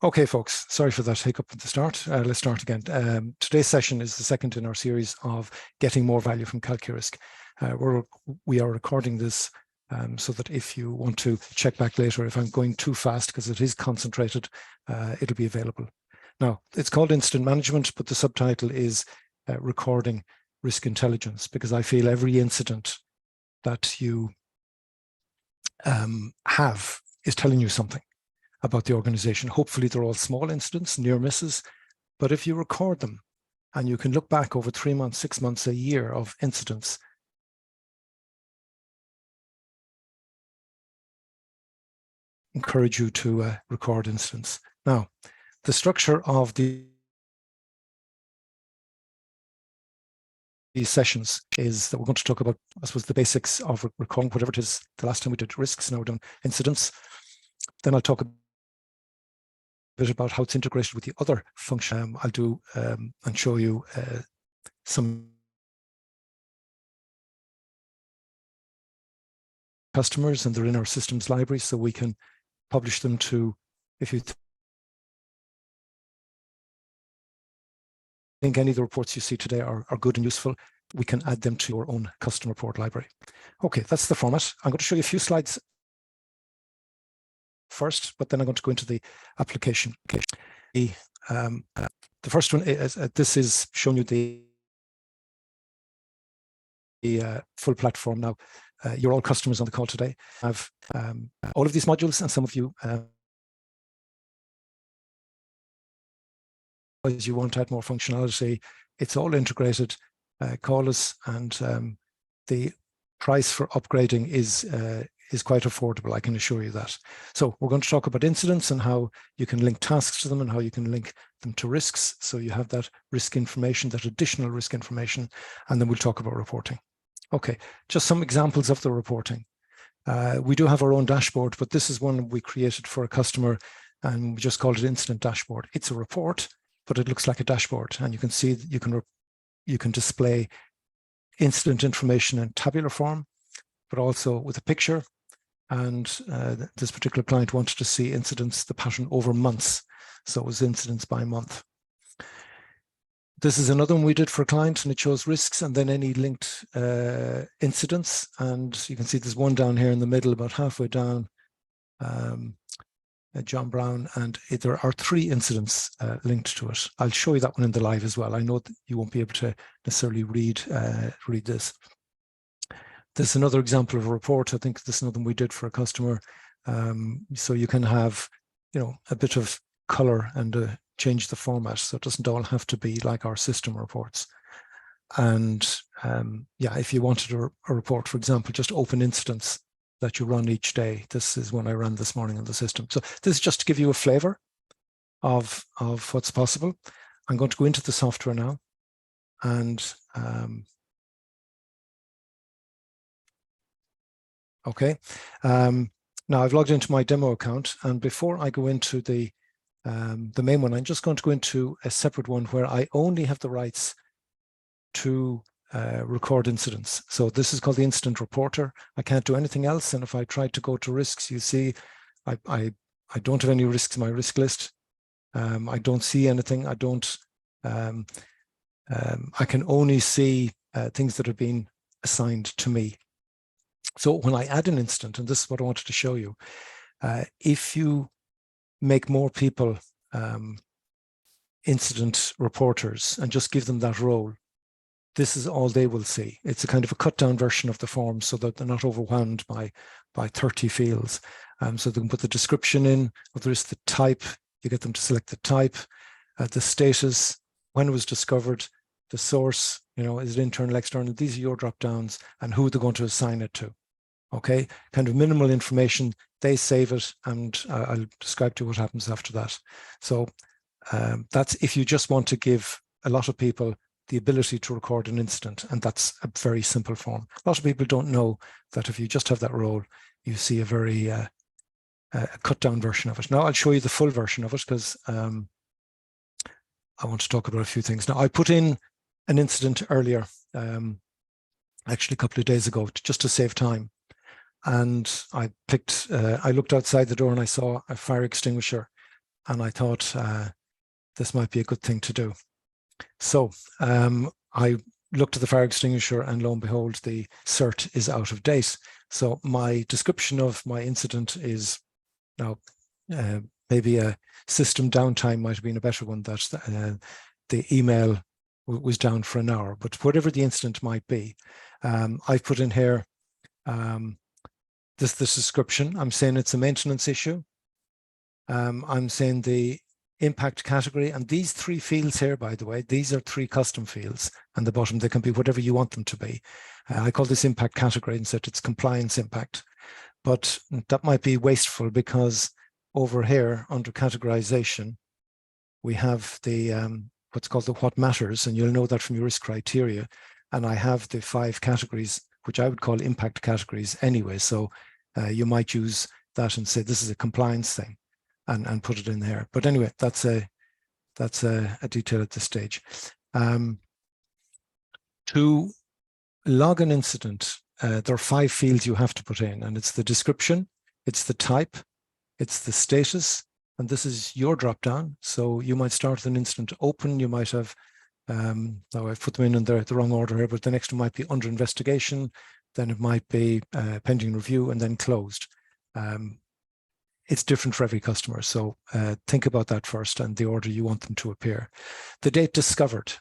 Okay, folks, sorry for that hiccup at the start. Let's start again. Today's session is the second in our series of getting more value from calQrisk. We are recording this so that if you want to check back later, if I'm going too fast, because it is concentrated, it'll be available. Now, it's called Incident Management, but the subtitle is Recording Risk Intelligence, because I feel every incident that you have is telling you something about the organization. Hopefully they're all small incidents, near misses, but if you record them and you can look back over 3 months, 6 months, a year of incidents, encourage you to record incidents. Now, the structure of these sessions is that we're going to talk about, I suppose, the basics of recording, whatever it is. The last time we did risks, now we're doing incidents. Then I'll talk a bit about how it's integrated with the other function. I'll do and show you some customers, and they're in our systems library, so we can publish them to, if you think any of the reports you see today are good and useful, we can add them to your own custom report library. Okay, that's the format. I'm going to show you a few slides first, but then I'm going to go into the application. The first one is this is showing you the full platform. Now, you're all customers on the call today. I have all of these modules, and some of you, as you want to add more functionality, it's all integrated. Call us, and the price for upgrading is quite affordable, I can assure you that. So we're going to talk about incidents and how you can link tasks to them and how you can link them to risks. So you have that risk information, that additional risk information, and then we'll talk about reporting. Okay, just some examples of the reporting. We do have our own dashboard, but this is one we created for a customer, and we just called it Incident Dashboard. It's a report, but it looks like a dashboard, and you can see that you can display incident information in tabular form, but also with a picture. And this particular client wanted to see incidents, the pattern over months. So it was incidents by month. This is another one we did for a client, and it shows risks and then any linked incidents. And you can see there's one down here in the middle, about halfway down, John Brown, and there are 3 incidents linked to it. I'll show you that one in the live as well. I know that you won't be able to necessarily read this. This is another example of a report. I think this is another one we did for a customer. So you can have, a bit of color and change the format, so it doesn't all have to be like our system reports. And yeah, if you wanted a report, for example, just open incidents that you run each day. This is one I ran this morning on the system. So this is just to give you a flavor of what's possible. I'm going to go into the software now, and okay. Now I've logged into my demo account, and before I go into the main one, I'm just going to go into a separate one where I only have the rights to record incidents. So this is called the Incident Reporter. I can't do anything else, and if I try to go to risks, you see I don't have any risks in my risk list. I don't see anything. I don't. I can only see things that have been assigned to me. So when I add an incident, and this is what I wanted to show you, if you make more people incident reporters and just give them that role, this is all they will see. It's a kind of a cut down version of the form so that they're not overwhelmed by 30 fields. So they can put the description in, or there's the type, you get them to select the type, the status, when it was discovered, the source, is it internal, external, these are your drop downs, and who they're going to assign it to. Okay, kind of minimal information, they save it, and I'll describe to you what happens after that. So that's if you just want to give a lot of people the ability to record an incident, and that's a very simple form. A lot of people don't know that if you just have that role, you see a very cut down version of it. Now I'll show you the full version of it, because I want to talk about a few things. Now I put in an incident earlier, actually a couple of days ago, just to save time. And I looked outside the door and I saw a fire extinguisher, and I thought this might be a good thing to do. So I looked at the fire extinguisher, and lo and behold, the cert is out of date. So my description of my incident is now maybe a system downtime might have been a better one, that the email was down for an hour. But whatever the incident might be, I've put in here this description. I'm saying it's a maintenance issue. I'm saying the impact category, and these 3 fields here, by the way, these are 3 custom fields, and the bottom they can be whatever you want them to be. I call this impact category and said it's compliance impact, but that might be wasteful, because over here under categorization we have the what's called the what matters, and you'll know that from your risk criteria, and I have the 5 categories which I would call impact categories anyway. So you might use that and say this is a compliance thing, and put it in there. But anyway, that's a detail at this stage. To log an incident, there are 5 fields you have to put in, and it's the description, it's the type, it's the status, and this is your drop down. So you might start with an incident open, you might have, now I've put them in the wrong order here, but the next one might be under investigation, then it might be pending review, and then closed. It's different for every customer, so think about that first and the order you want them to appear. The date discovered,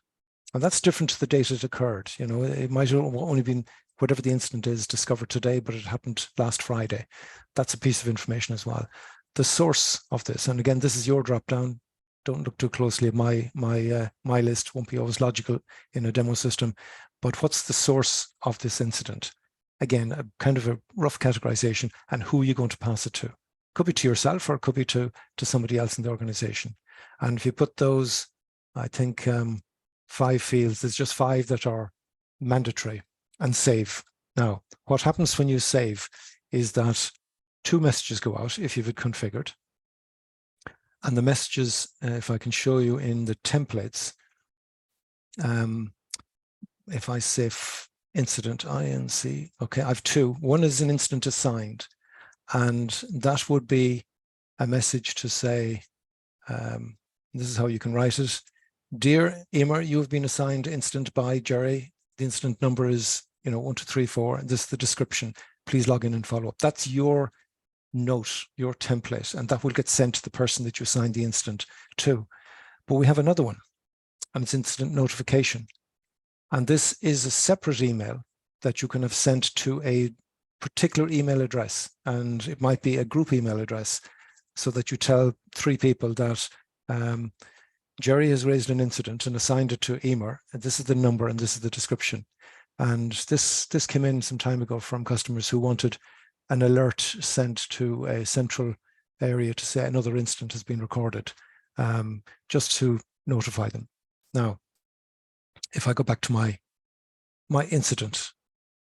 and that's different to the date it occurred. You know, it might have only been whatever the incident is discovered today, but it happened last Friday. That's a piece of information as well. The source of this, and again, this is your drop down. Don't look too closely at my list. Won't be always logical in a demo system, but what's the source of this incident? Again, a kind of a rough categorization, and who are you going to pass it to? Could be to yourself, or it could be to somebody else in the organization. And if you put those, I think 5 fields, there's just 5 that are mandatory, and save. Now, what happens when you save is that 2 messages go out if you've it configured. And the messages, if I can show you in the templates, if I say incident INC, okay, I have 2. One is an incident assigned, and that would be a message to say, this is how you can write it. Dear Emer, you have been assigned incident by Jerry. The incident number is, 1, 2, 3, 4. And this is the description. Please log in and follow up. That's your note, your template, and that will get sent to the person that you assigned the incident to. But we have another one, and it's incident notification. And this is a separate email that you can have sent to a particular email address, and it might be a group email address, so that you tell 3 people that Jerry has raised an incident and assigned it to Emer, and this is the number and this is the description. And this came in some time ago from customers who wanted an alert sent to a central area to say another incident has been recorded, just to notify them. Now, if I go back to my incident,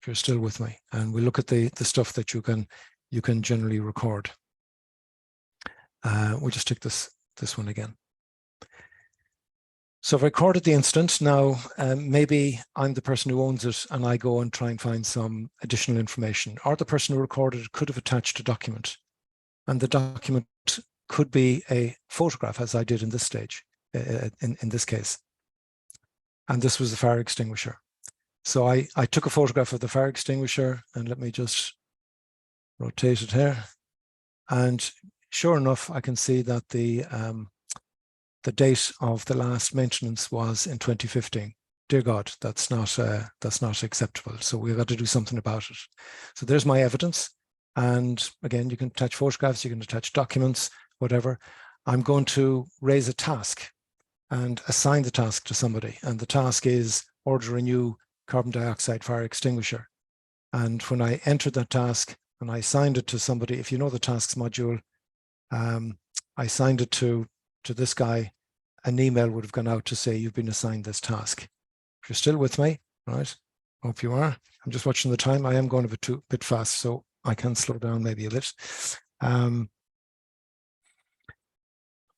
if you're still with me, and we look at the stuff that you can generally record. We'll just take this one again. So I've recorded the incident. Now, maybe I'm the person who owns it, and I go and try and find some additional information, or the person who recorded it could have attached a document, and the document could be a photograph, as I did in this stage, in this case. And this was the fire extinguisher. So I took a photograph of the fire extinguisher, and let me just rotate it here. And sure enough, I can see that the date of the last maintenance was in 2015. Dear God, that's not acceptable. So we've got to do something about it. So there's my evidence. And again, you can attach photographs, you can attach documents, whatever. I'm going to raise a task and assign the task to somebody. And the task is order a new carbon dioxide fire extinguisher. And when I entered that task and I assigned it to somebody, if you know the tasks module, I assigned it to this guy, an email would have gone out to say you've been assigned this task. If you're still with me, right? Hope you are. I'm just watching the time. I am going a bit fast, so I can slow down maybe a bit.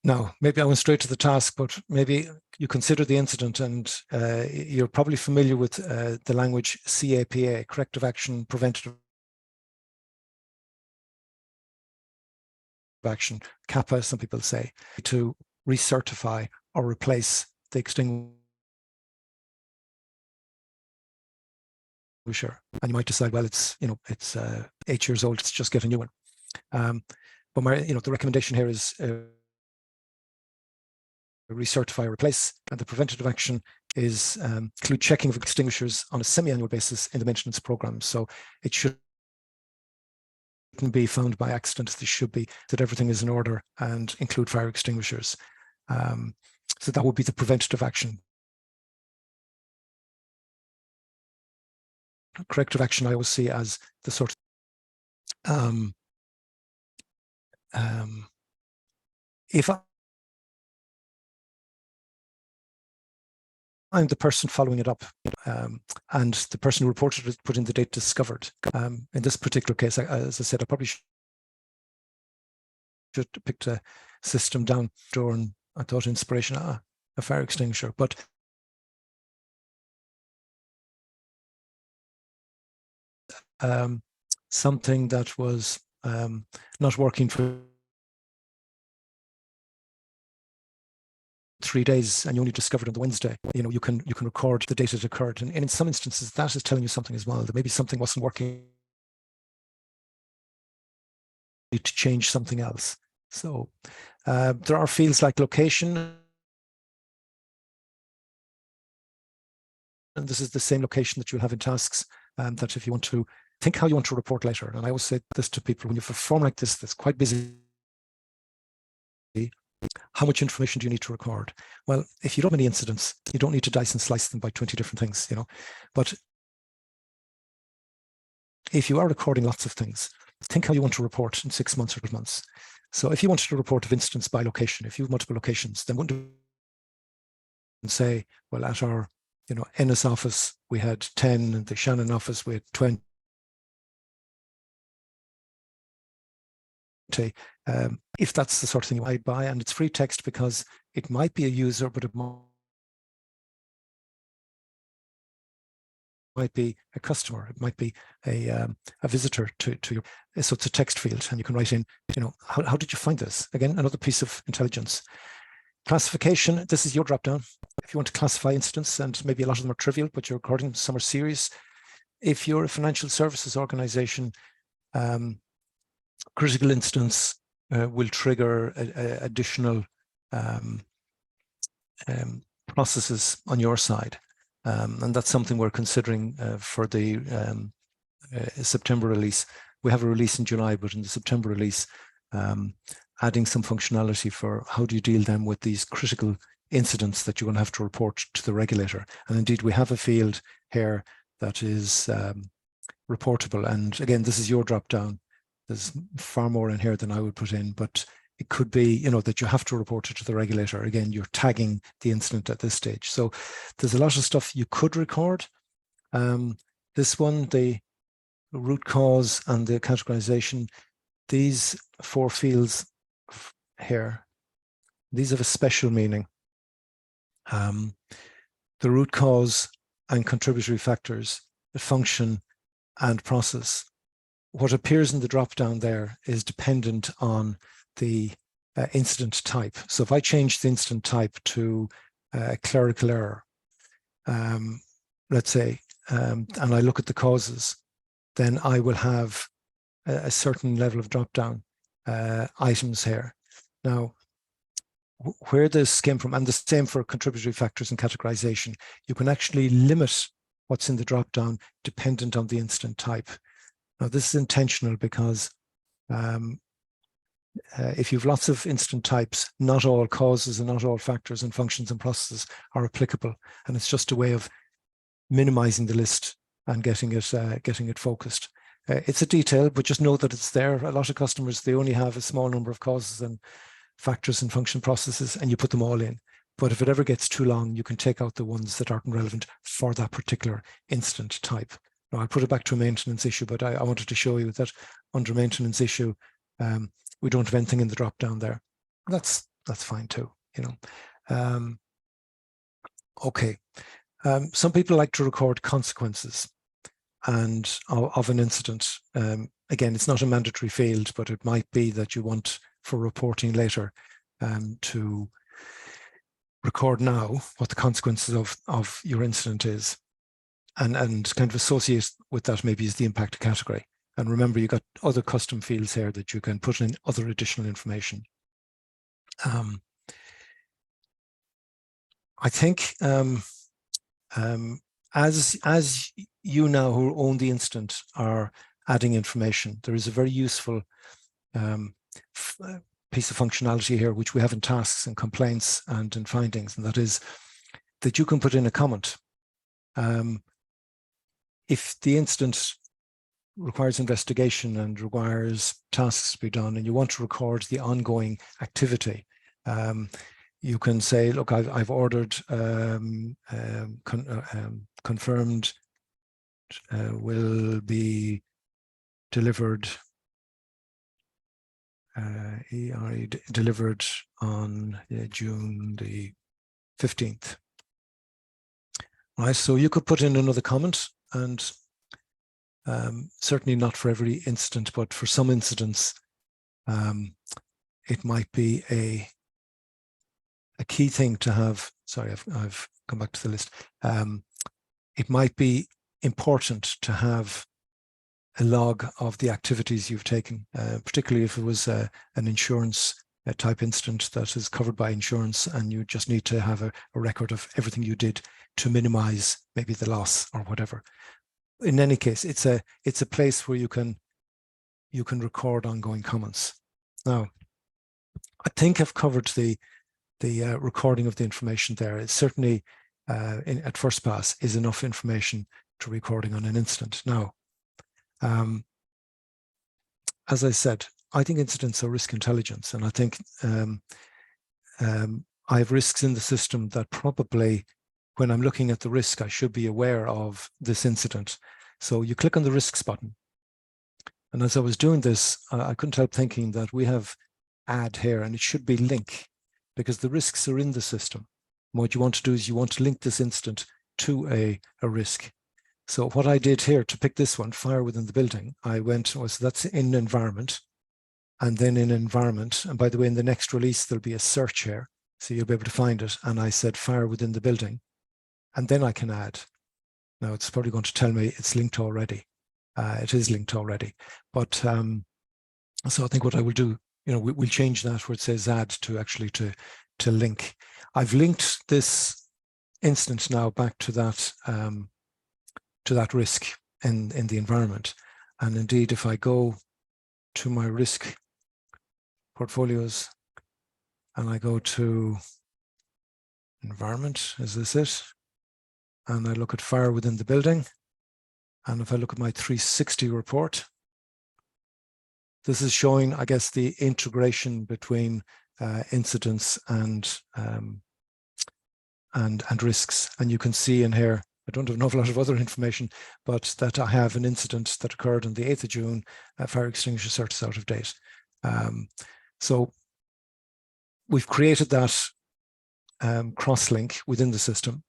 Now, maybe I went straight to the task, but maybe you consider the incident, and you're probably familiar with the language CAPA, Corrective Action, Preventative action, CAPA, some people say, to recertify or replace the extinguisher. And you might decide, well, it's 8 years old, let's just get a new one. But the recommendation here is recertify or replace, and the preventative action is include checking of extinguishers on a semi-annual basis in the maintenance program. So it shouldn't be found by accident. This should be that everything is in order and include fire extinguishers. So that would be the preventative action. Corrective action I always see as the sort of if I'm the person following it up, and the person who reported it put in the date discovered. In this particular case, as I said, I probably should have picked a system down door, and I thought inspiration, a fire extinguisher, but something that was not working for 3 days, and you only discovered on the Wednesday. You can record the date it occurred, and in some instances that is telling you something as well, that maybe something wasn't working, you need to change something else. So there are fields like location, and this is the same location that you'll have in tasks, that if you want to think how you want to report later. And I always say this to people, when you have a form like this that's quite busy, how much information do you need to record? Well, if you don't have any incidents, you don't need to dice and slice them by 20 different things, But if you are recording lots of things, think how you want to report in 6 months or 12 months. So if you wanted to report of instance by location, if you have multiple locations, then wouldn't say, well, at our Ennis office we had 10, and the Shannon office we had 20. If that's the sort of thing you might buy, and it's free text because it might be a user, but it might be a customer, it might be a visitor to your, so it's a text field, and you can write in, how did you find this? Again, another piece of intelligence. Classification, this is your drop down. If you want to classify incidents, and maybe a lot of them are trivial, but you're recording some are serious. If you're a financial services organization, critical incidents will trigger additional processes on your side. And that's something we're considering for the September release. We have a release in July, but in the September release, adding some functionality for how do you deal then with these critical incidents that you're going to have to report to the regulator. And indeed, we have a field here that is reportable. And again, this is your drop down. There's far more in here than I would put in, but it could be, that you have to report it to the regulator. Again, you're tagging the incident at this stage. So there's a lot of stuff you could record. This one, the root cause and the categorization, these 4 fields here, these have a special meaning. The root cause and contributory factors, the function and process. What appears in the drop down there is dependent on the incident type. So if I change the incident type to a clerical error, let's say, and I look at the causes, then I will have a certain level of drop down items here. Now, where this came from, and the same for contributory factors and categorization, you can actually limit what's in the drop down dependent on the incident type. Now, this is intentional because if you have lots of incident types, not all causes and not all factors and functions and processes are applicable, and it's just a way of minimizing the list and getting it focused. It's a detail, but just know that it's there. A lot of customers, they only have a small number of causes and factors and function processes, and you put them all in. But if it ever gets too long, you can take out the ones that aren't relevant for that particular incident type. Now, I'll put it back to a maintenance issue, but I wanted to show you that under maintenance issue, we don't have anything in the drop down there. That's fine too, Okay. Some people like to record consequences and of an incident. Again, it's not a mandatory field, but it might be that you want for reporting later, to record now what the consequences of your incident is, and kind of associate with that maybe is the impact category. And remember, you've got other custom fields here that you can put in other additional information. I think as you now who own the incident are adding information, there is a very useful piece of functionality here, which we have in tasks and complaints and in findings, and that is that you can put in a comment. If the incident requires investigation and requires tasks to be done, and you want to record the ongoing activity, you can say, look, I've ordered confirmed will be delivered, delivered on June the 15th. Right, so you could put in another comment, and certainly not for every incident, but for some incidents, it might be a key thing to have. Sorry, I've come back to the list. It might be important to have a log of the activities you've taken, particularly if it was an insurance type incident that is covered by insurance, and you just need to have a record of everything you did to minimize maybe the loss or whatever. In any case, it's a place where you can record ongoing comments. Now, I think I've covered the recording of the information there. It's certainly at first pass is enough information to recording on an incident. Now, as I said, I think incidents are risk intelligence, and I think I have risks in the system that probably, when I'm looking at the risk, I should be aware of this incident. So you click on the risks button. And as I was doing this, I couldn't help thinking that we have add here, and it should be link, because the risks are in the system. And what you want to do is you want to link this incident to a risk. So what I did here to pick this one, fire within the building, I went, so that's in environment, and then in environment. And by the way, in the next release, there'll be a search here, so you'll be able to find it. And I said fire within the building, and then I can add. Now it's probably going to tell me it's linked already. It is linked already. But so I think what I will do, we'll change that where it says add to actually to link. I've linked this instance now back to that risk in the environment. And indeed, if I go to my risk portfolios and I go to environment, is this it? And I look at fire within the building. And if I look at my 360 report, this is showing, I guess, the integration between incidents and risks. And you can see in here, I don't have an awful lot of other information, but that I have an incident that occurred on the 8th of June, fire extinguisher cert is out of date. So we've created that cross-link within the system.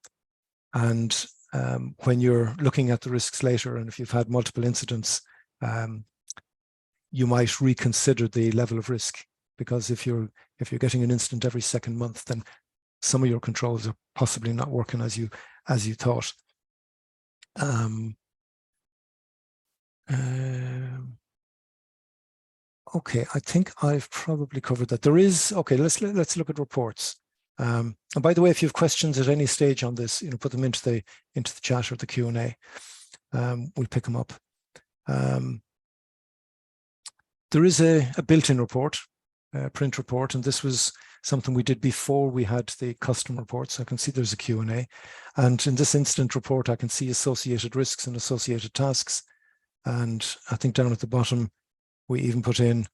And when you're looking at the risks later, and if you've had multiple incidents, you might reconsider the level of risk, because if you're getting an incident every second month, then some of your controls are possibly not working as you thought. Okay, I think I've probably covered that. There is, okay, let's look at reports. And by the way, if you have questions at any stage on this, put them into the chat or the Q&A. We'll pick them up. There is a built-in report, print report, and this was something we did before we had the custom reports. I can see there's a Q&A, and in this instant report, I can see associated risks and associated tasks. And I think down at the bottom, we even put in,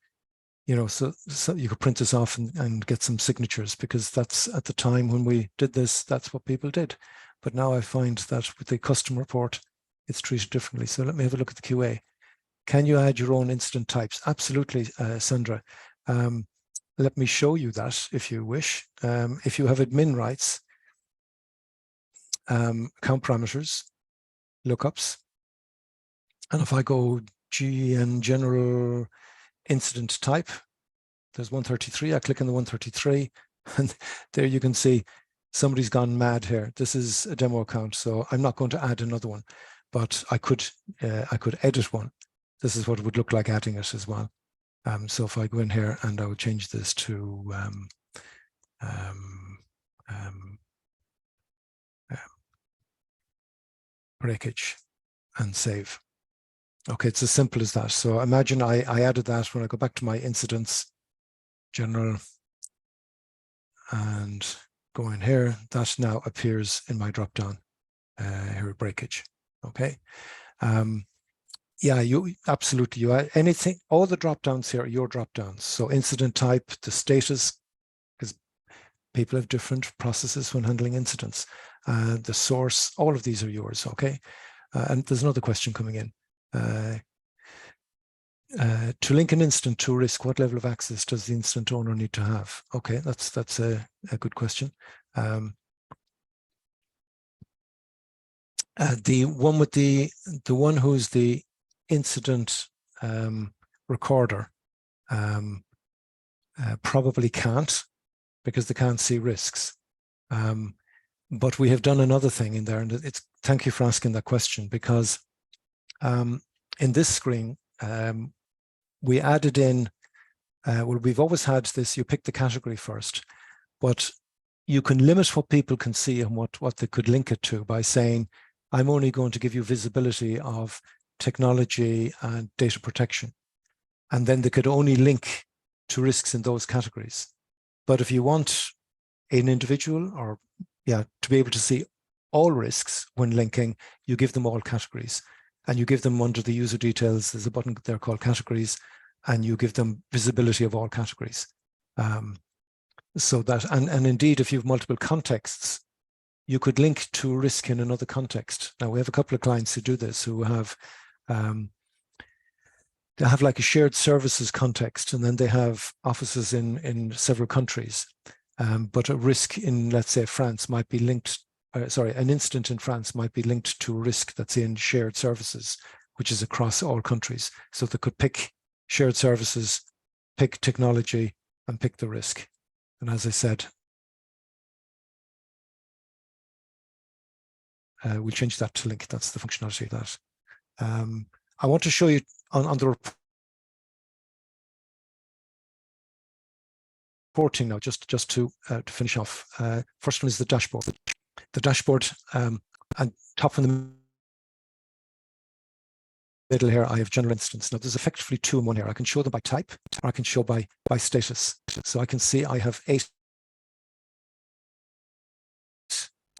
so you could print this off and get some signatures, because that's at the time when we did this, that's what people did. But now I find that with the custom report, it's treated differently. So let me have a look at the QA. Can you add your own incident types? Absolutely, Sandra. Let me show you that if you wish. If you have admin rights, account parameters, lookups, and if I go GN general incident type, there's 133. I click on the 133, and there you can see somebody's gone mad here. This is a demo account, so I'm not going to add another one, but I could edit one. This is what it would look like adding it as well. So if I go in here and I would change this to breakage and save. Okay, it's as simple as that. So imagine I added that. When I go back to my incidents, general, and go in here, that now appears in my drop-down here, breakage. Okay. Yeah, you absolutely, you add anything, all the drop-downs here are your drop-downs. So incident type, the status, because people have different processes when handling incidents. The source, all of these are yours, okay? And there's another question coming in. To link an incident to risk, what level of access does the incident owner need to have? Okay, that's a good question. The one with the one who's the incident recorder probably can't, because they can't see risks. But we have done another thing in there, and it's, thank you for asking that question, because in this screen, we added in, well, we've always had this, you pick the category first, but you can limit what people can see and what they could link it to by saying, I'm only going to give you visibility of technology and data protection. And then they could only link to risks in those categories. But if you want an individual, or to be able to see all risks when linking, you give them all categories, and you give them under the user details, there's a button there called categories, and you give them visibility of all categories. So that, and indeed, if you have multiple contexts, you could link to risk in another context. Now, we have a couple of clients who do this, who have, they have like a shared services context, and then they have offices in several countries. But a risk in, let's say, France might be linked, an incident in France might be linked to a risk that's in shared services, which is across all countries. So they could pick shared services, pick technology, and pick the risk. And as I said, we'll change that to link. That's the functionality of that. I want to show you on the reporting now, just to finish off. First one is the dashboard. The dashboard, and top in the middle here, I have general instance. Now, there's effectively two in one here. I can show them by type, or I can show by status. So I can see I have 8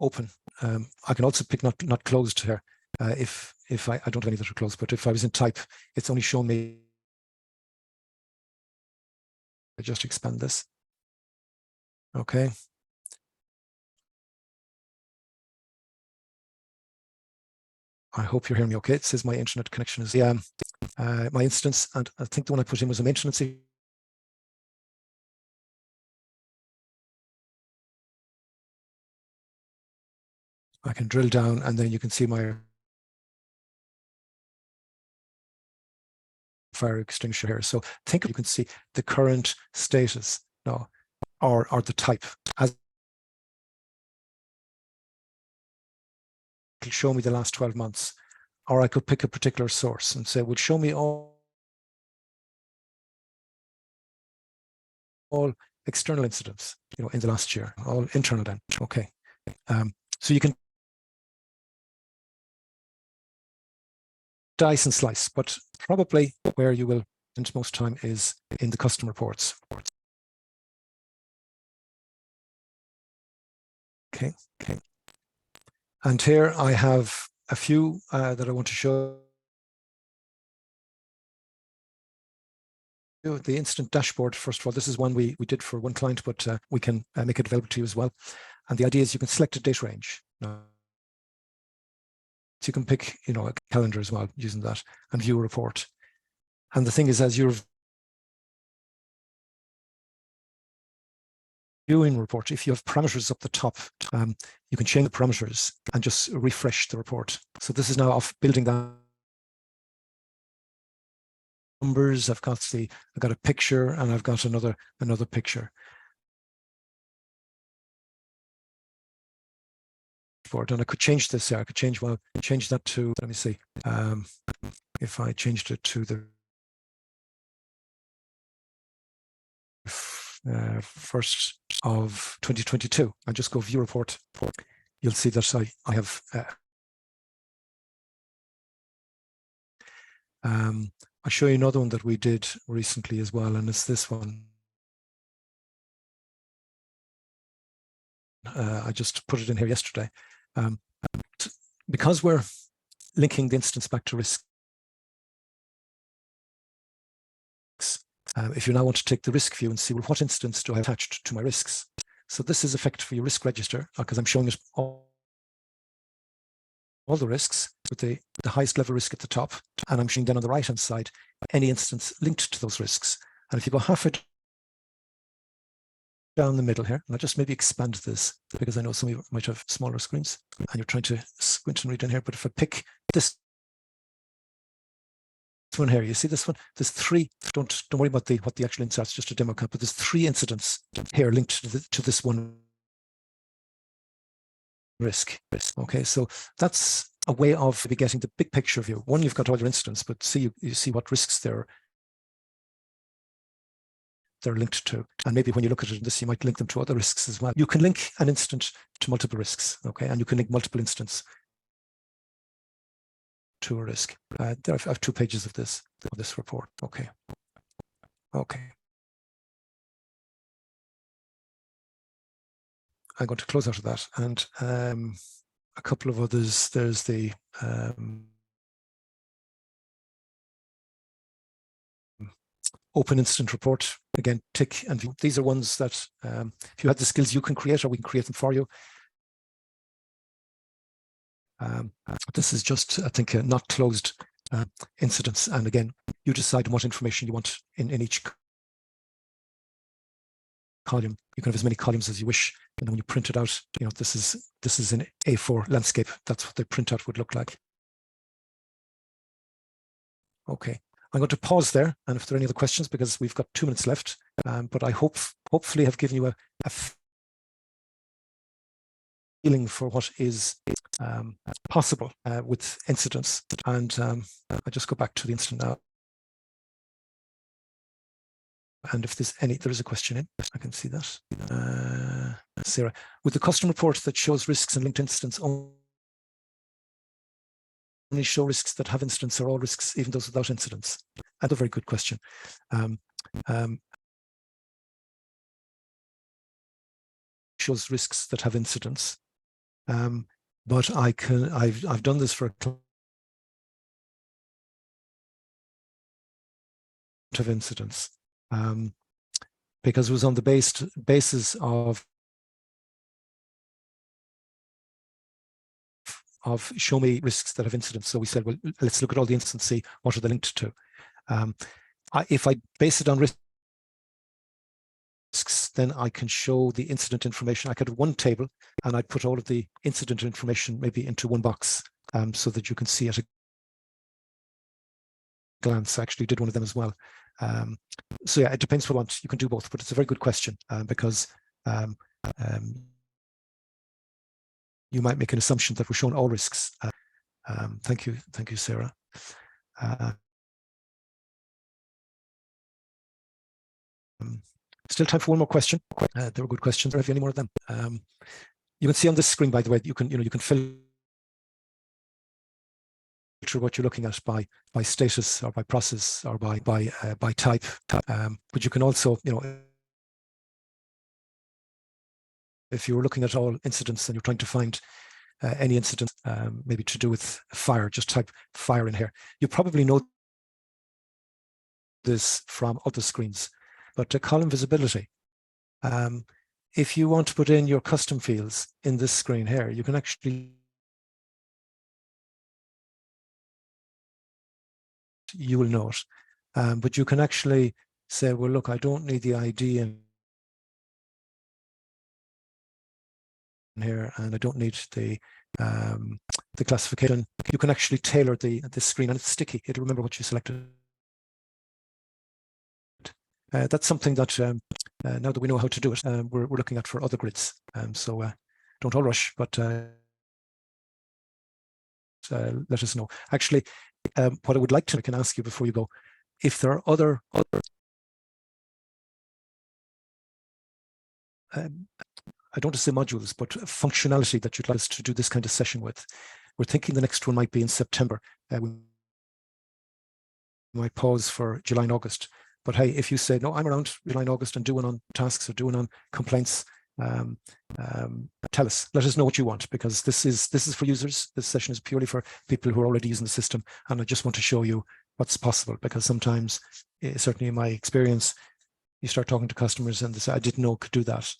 open. I can also pick not closed here. If I don't have any that are closed, but if I was in type, it's only shown me. I just expand this. Okay. I hope you're hearing me okay. It says my internet connection is my instance, and I think the one I put in was a maintenance. I can drill down, and then you can see my fire extinguisher here. So think you can see the current status now, or the type. As it'll show me the last 12 months, or I could pick a particular source and say, well, show me all external incidents, in the last year, all internal then. Okay. So you can dice and slice, but probably where you will spend most time is in the custom reports. Okay. And here I have a few that I want to show you. The incident dashboard, first of all, this is one we did for one client, but we can make it available to you as well. And the idea is you can select a date range. So you can pick, a calendar as well using that, and view a report. And the thing is, as you're viewing report, if you have parameters up the top, you can change the parameters and just refresh the report. So this is now off building that numbers, I've got a picture, and I've got another picture. And I could change this here. I could change that to, let me see, if I changed it to the 1st of 2022, and just go view report, you'll see that I have I'll show you another one that we did recently as well, and it's this one. I just put it in here yesterday. Because we're linking the instance back to risks, if you now want to take the risk view and see, well, what instance do I have attached to my risks? So this is effectively your risk register, because I'm showing it all the risks with the highest level risk at the top, and I'm showing then on the right hand side any instance linked to those risks. And if you go halfway down the middle here, and I'll just maybe expand this because I know some of you might have smaller screens and you're trying to squint and read in here, but if I pick this one here, you see this one, there's 3, don't worry about what the actual inserts, just a demo count, but there's 3 incidents here linked to this one risk. Okay, so that's a way of getting the big picture view. One, you've got all your incidents, but you see what risks they're linked to. And maybe when you look at it in this, you might link them to other risks as well. You can link an instance to multiple risks, okay, and you can link multiple instances to a risk. I have 2 pages of this report. Okay. I'm going to close out of that, and a couple of others. There's the open incident report. Again, tick and view. These are ones that if you had the skills, you can create, or we can create them for you. This is just, I think, not closed incidents. And again, you decide what information you want in each column. You can have as many columns as you wish, and when you print it out, you know, this is an A4 landscape. That's what the printout would look like. Okay, I'm going to pause there, and if there are any other questions, because we've got 2 minutes left, but I hopefully have given you a feeling for what is possible with incidents. And I just go back to the incident now. And if there is a question in, I can see that. Sarah, with the custom report that shows risks and linked incidents, only show risks that have incidents, or all risks, even those without incidents? That's a very good question. Shows risks that have incidents, but I've done this for a client of incidents, because it was on the basis of show me risks that have incidents. So we said, well, let's look at all the incidents, see what are they linked to. If I base it on risks, then I can show the incident information. I could have one table, and I'd put all of the incident information maybe into one box, so that you can see at a glance. I actually did one of them as well. So yeah, it depends what you want. You can do both, but it's a very good question, because you might make an assumption that we're showing all risks. Thank you, Sarah. Still time for one more question. There were good questions. Have you any more of them? You can see on this screen, by the way, you can filter what you're looking at by status, or by process, or by type. But you can also, if you're looking at all incidents and you're trying to find any incident maybe to do with fire, just type fire in here. You probably know this from other screens, but column visibility. If you want to put in your custom fields in this screen here, you can actually, you will know it, but you can actually say, well, look, I don't need the ID in here, and I don't need the classification. You can actually tailor the screen, and it's sticky. It'll remember what you selected. that's something that now that we know how to do it, we're looking at for other grids. So don't all rush, but let us know. Actually, what I would like to, I can ask you before you go, if there are other I don't want to say modules, but functionality that you'd like us to do this kind of session with. We're thinking the next one might be in September. We might pause for July and August. But hey, if you say, no, I'm around July and August and doing on tasks or doing on complaints, tell us, let us know what you want, because this is for users. This session is purely for people who are already using the system. And I just want to show you what's possible, because sometimes, certainly in my experience, you start talking to customers and they say, I didn't know could do that.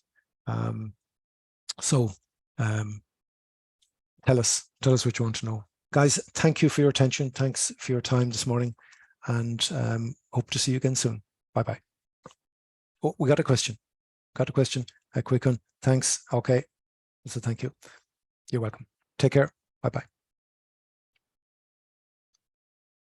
So tell us what you want to know. Guys, thank you for your attention. Thanks for your time this morning, and hope to see you again soon. Bye-bye. Oh, we got a question. A quick one. Thanks. Okay. So thank you. You're welcome. Take care. Bye-bye.